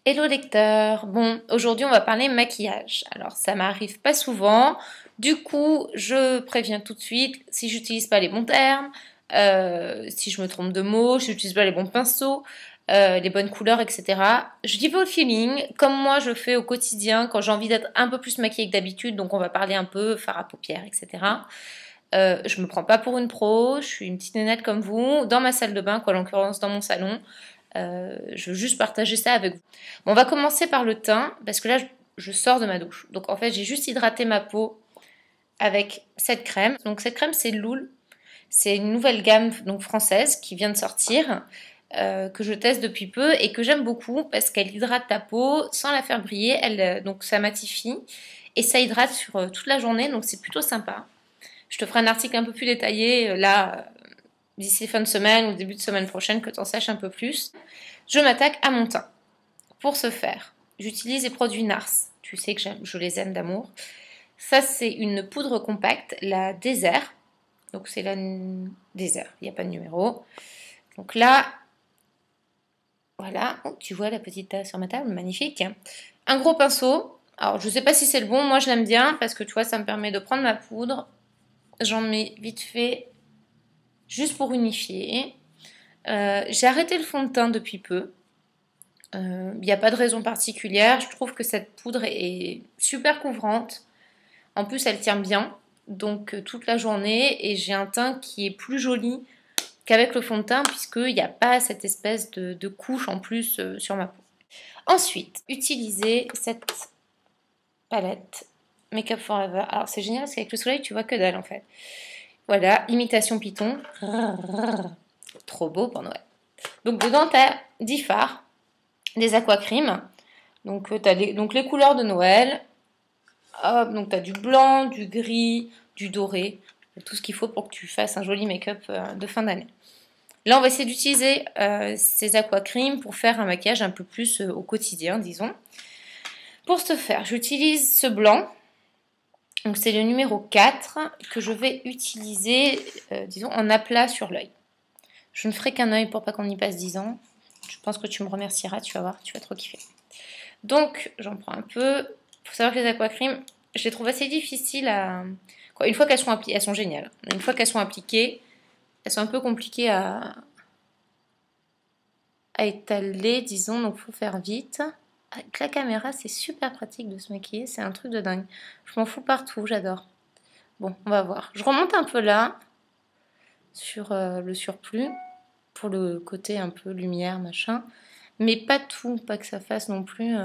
Hello lecteur. Bon, aujourd'hui on va parler maquillage. Alors ça m'arrive pas souvent, du coup je préviens tout de suite si j'utilise pas les bons termes, si je me trompe de mots, si j'utilise pas les bons pinceaux, les bonnes couleurs, etc. Je dis pas au feeling, comme moi je fais au quotidien quand j'ai envie d'être un peu plus maquillée que d'habitude, donc on va parler un peu fard à paupières, etc. Je me prends pas pour une pro, je suis une petite nénette comme vous, dans ma salle de bain, quoi, en l'occurrence dans mon salon. Je veux juste partager ça avec vous. Bon, on va commencer par le teint, parce que là, je sors de ma douche. Donc en fait, j'ai juste hydraté ma peau avec cette crème. Donc cette crème, c'est Loul. C'est une nouvelle gamme donc française qui vient de sortir, que je teste depuis peu et que j'aime beaucoup parce qu'elle hydrate ta peau sans la faire briller. Donc ça matifie et ça hydrate sur toute la journée, donc c'est plutôt sympa. Je te ferai un article un peu plus détaillé là d'ici fin de semaine ou début de semaine prochaine que tu en saches un peu plus. Je m'attaque à mon teint. Pour ce faire, j'utilise les produits NARS. Tu sais que je les aime d'amour. Ça, c'est une poudre compacte, la Désert. Donc, c'est la Désert, il n'y a pas de numéro. Donc là, voilà. Oh, tu vois la petite tasse sur ma table, magnifique. Un gros pinceau. Alors, je ne sais pas si c'est le bon, moi je l'aime bien parce que tu vois, ça me permet de prendre ma poudre. J'en mets vite fait, juste pour unifier. J'ai arrêté le fond de teint depuis peu. Il n'y a pas de raison particulière. Je trouve que cette poudre est super couvrante. En plus, elle tient bien, donc toute la journée. Et j'ai un teint qui est plus joli qu'avec le fond de teint, puisqu'il n'y a pas cette espèce de couche en plus sur ma peau. Ensuite, utilisez cette palette Make Up Forever. Alors, c'est génial parce qu'avec le soleil, tu vois que dalle en fait. Voilà, imitation Python. Trop beau pour Noël. Donc, dedans, tu as 10 fards. Des aquacremes. Donc, tu as les couleurs de Noël. Hop, donc, tu as du blanc, du gris, du doré. Tout ce qu'il faut pour que tu fasses un joli make-up de fin d'année. Là, on va essayer d'utiliser ces aquacremes pour faire un maquillage un peu plus au quotidien, disons. Pour ce faire, j'utilise ce blanc. Donc, c'est le numéro 4 que je vais utiliser, disons, en aplat sur l'œil. Je ne ferai qu'un œil pour pas qu'on y passe 10 ans. Je pense que tu me remercieras, tu vas voir, tu vas trop kiffer. Donc, j'en prends un peu. Il faut savoir que les aquacremes, je les trouve assez difficiles à... Une fois qu'elles sont appliquées, elles sont géniales. Une fois qu'elles sont appliquées, elles sont un peu compliquées à étaler, disons, donc il faut faire vite. Avec la caméra, c'est super pratique de se maquiller, c'est un truc de dingue. Je m'en fous partout, j'adore. Bon, on va voir. Je remonte un peu là, sur le surplus, pour le côté un peu lumière, machin. Mais pas tout, pas que ça fasse non plus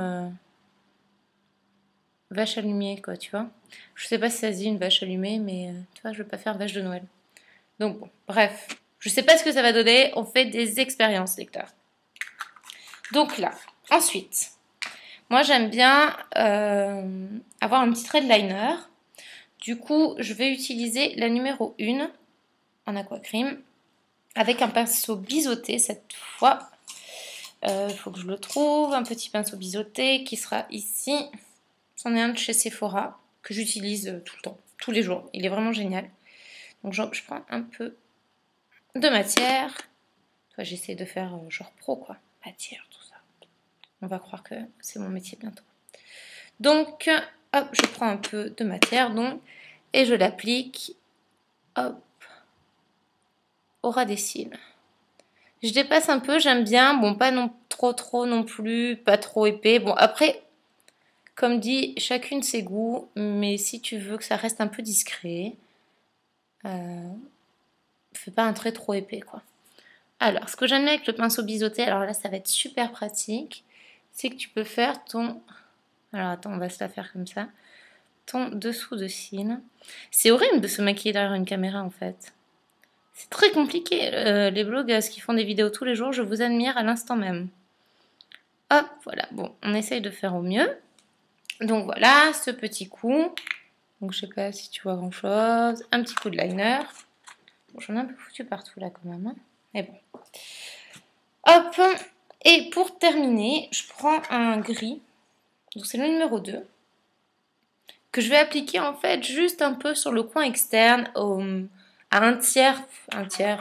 vache allumée, quoi, tu vois. Je sais pas si ça se dit une vache allumée, mais tu vois, je vais pas faire vache de Noël. Donc bon, bref. Je sais pas ce que ça va donner, on fait des expériences, lecteur. Donc là, ensuite, moi j'aime bien avoir un petit trait de liner. Du coup, je vais utiliser la numéro 1 en aquacream avec un pinceau biseauté cette fois. Il faut que je le trouve, un petit pinceau biseauté qui sera ici. C'en est un de chez Sephora que j'utilise tout le temps, tous les jours. Il est vraiment génial. Donc je prends un peu de matière. J'essaie de faire genre pro quoi. Matière, tout ça. On va croire que c'est mon métier bientôt. Donc, hop, je prends un peu de matière donc et je l'applique, hop, au ras des cils. Je dépasse un peu, j'aime bien. Bon, pas non trop non plus, pas trop épais. Bon, après, comme dit, chacune ses goûts, mais si tu veux que ça reste un peu discret, fais pas un trait trop épais, quoi. Alors, ce que j'aime bien avec le pinceau biseauté, alors là, ça va être super pratique, c'est que tu peux faire ton... Alors, attends, on va se la faire comme ça. Ton dessous de cils. C'est horrible de se maquiller derrière une caméra, en fait. C'est très compliqué. Les blogueuses qui font des vidéos tous les jours, je vous admire à l'instant même. Hop, voilà. Bon, on essaye de faire au mieux. Donc voilà, ce petit coup. Donc je sais pas si tu vois grand chose. Un petit coup de liner. Bon, j'en ai un peu foutu partout là quand même. Hein. Mais bon. Hop. Et pour terminer, je prends un gris. Donc c'est le numéro 2. Que je vais appliquer en fait juste un peu sur le coin externe à un tiers,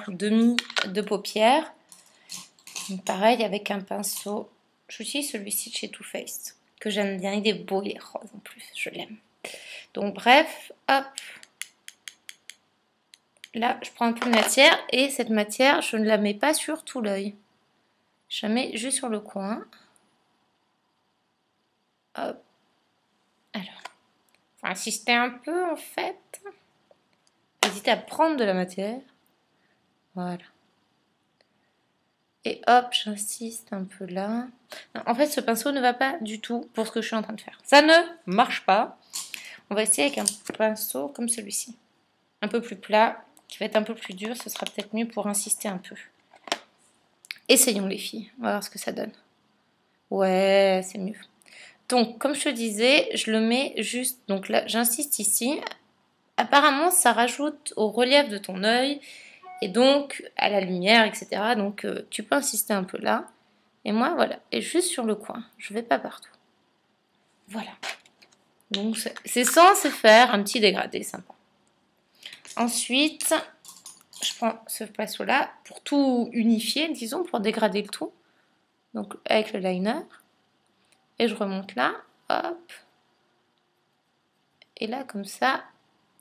demi de paupière. Donc pareil avec un pinceau j'utilise celui-ci de chez Too Faced, que j'aime bien. Il est beau, il est rose en plus, je l'aime. Donc bref, hop. Là, je prends un peu de matière et cette matière, je ne la mets pas sur tout l'œil. Je la mets juste sur le coin. Hop. Alors, faut insister un peu en fait. Hésitez à prendre de la matière. Voilà. Et hop, j'insiste un peu là. Non, en fait, ce pinceau ne va pas du tout pour ce que je suis en train de faire. Ça ne marche pas. On va essayer avec un pinceau comme celui-ci. Un peu plus plat, qui va être un peu plus dur. Ce sera peut-être mieux pour insister un peu. Essayons les filles. On va voir ce que ça donne. Ouais, c'est mieux. Donc, comme je te disais, je le mets juste... Donc là, j'insiste ici. Apparemment, ça rajoute au relief de ton œil et donc à la lumière, etc. Donc, tu peux insister un peu là. Et moi, voilà. Et juste sur le coin. Je ne vais pas partout. Voilà. Donc, c'est censé faire un petit dégradé sympa. Ensuite, je prends ce pinceau-là pour tout unifier, disons, pour dégrader le tout. Donc, avec le liner. Et je remonte là. Hop. Et là, comme ça,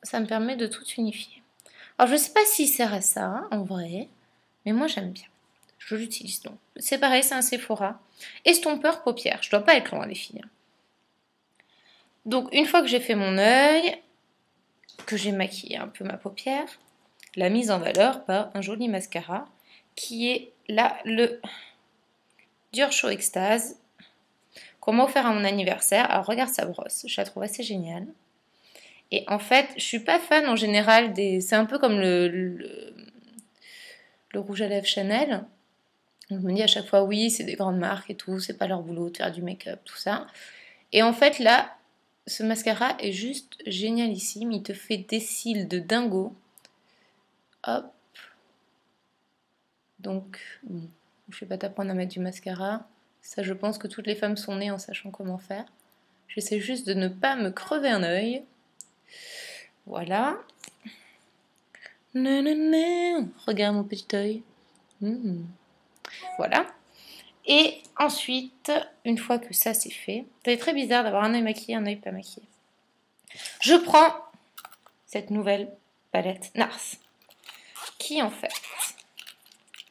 ça me permet de tout unifier. Alors, je ne sais pas s'il sert à ça, hein, en vrai. Mais moi, j'aime bien. Je l'utilise donc. C'est pareil, c'est un Sephora. Estompeur paupières. Je dois pas être loin, les filles. Donc, une fois que j'ai fait mon œil, que j'ai maquillé un peu ma paupière, la mise en valeur par un joli mascara qui est là le Dior Show Extase qu'on m'a offert à mon anniversaire. Alors, regarde sa brosse. Je la trouve assez géniale. Et en fait, je suis pas fan en général des... C'est un peu comme le rouge à lèvres Chanel. On me dit à chaque fois, oui, c'est des grandes marques et tout, c'est pas leur boulot de faire du make-up, tout ça. Et en fait, là, ce mascara est juste génialissime. Il te fait des cils de dingo. Hop. Donc, bon, je vais pas t'apprendre à mettre du mascara. Ça, je pense que toutes les femmes sont nées en sachant comment faire. J'essaie juste de ne pas me crever un œil. Voilà. Regarde mon petit œil. Voilà. Et ensuite, une fois que ça c'est fait, c'est très bizarre d'avoir un œil maquillé, un œil pas maquillé. Je prends cette nouvelle palette NARS, qui en fait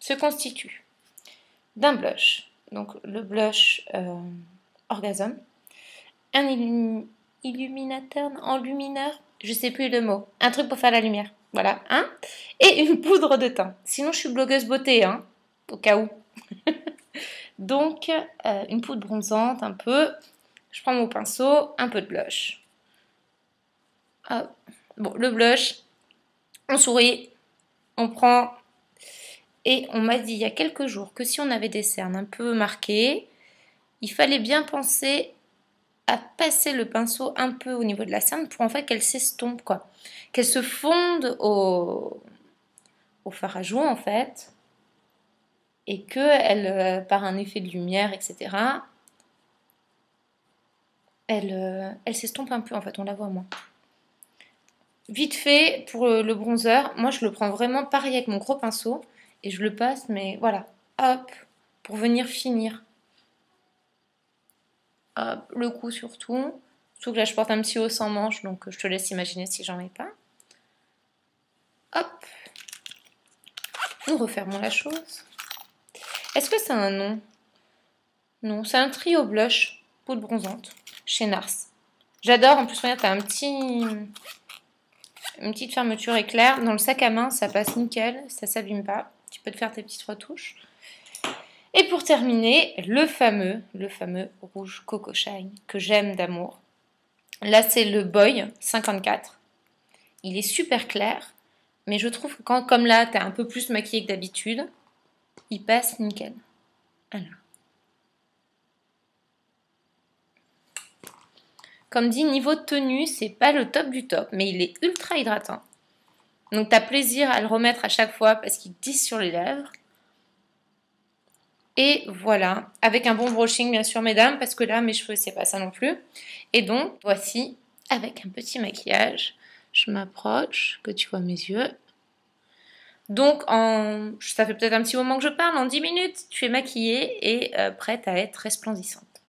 se constitue d'un blush, donc le blush Orgasm, un illuminateur, enlumineur, je sais plus le mot, un truc pour faire la lumière, voilà, hein, et une poudre de teint. Sinon je suis blogueuse beauté, hein, au cas où. Donc, une poudre bronzante un peu. Je prends mon pinceau, un peu de blush. Hop. Bon, le blush, on sourit, on prend. Et on m'a dit il y a quelques jours que si on avait des cernes un peu marquées, il fallait bien penser à passer le pinceau un peu au niveau de la cerne pour en fait qu'elle s'estompe, quoi. Qu'elle se fonde au fard à joues, en fait. Et qu'elle, par un effet de lumière, etc., elle s'estompe un peu, en fait, on la voit moins. Vite fait, pour le bronzer, moi je le prends vraiment pareil avec mon gros pinceau, et je le passe, mais voilà, hop, pour venir finir. Hop, le cou surtout. Surtout que là je porte un petit haut sans manche, donc je te laisse imaginer si j'en ai pas. Hop. Nous refermons la chose. Est-ce que c'est un nom? Non, c'est un trio blush, poudre bronzante, chez NARS. J'adore, en plus regarde, t'as une petite fermeture éclair. Dans le sac à main, ça passe nickel, ça s'abîme pas. Tu peux te faire tes petites retouches. Et pour terminer, le fameux rouge Coco Shine que j'aime d'amour. Là, c'est le Boy 54. Il est super clair, mais je trouve que quand, comme là, t'es un peu plus maquillée que d'habitude, il passe nickel. Voilà. Comme dit, niveau de tenue, c'est pas le top du top, mais il est ultra hydratant. Donc t'as plaisir à le remettre à chaque fois parce qu'il glisse sur les lèvres. Et voilà, avec un bon brushing bien sûr mesdames, parce que là mes cheveux c'est pas ça non plus. Et donc voici, avec un petit maquillage, je m'approche, que tu vois mes yeux. Donc, ça fait peut-être un petit moment que je parle, en 10 minutes, tu es maquillée et prête à être resplendissante.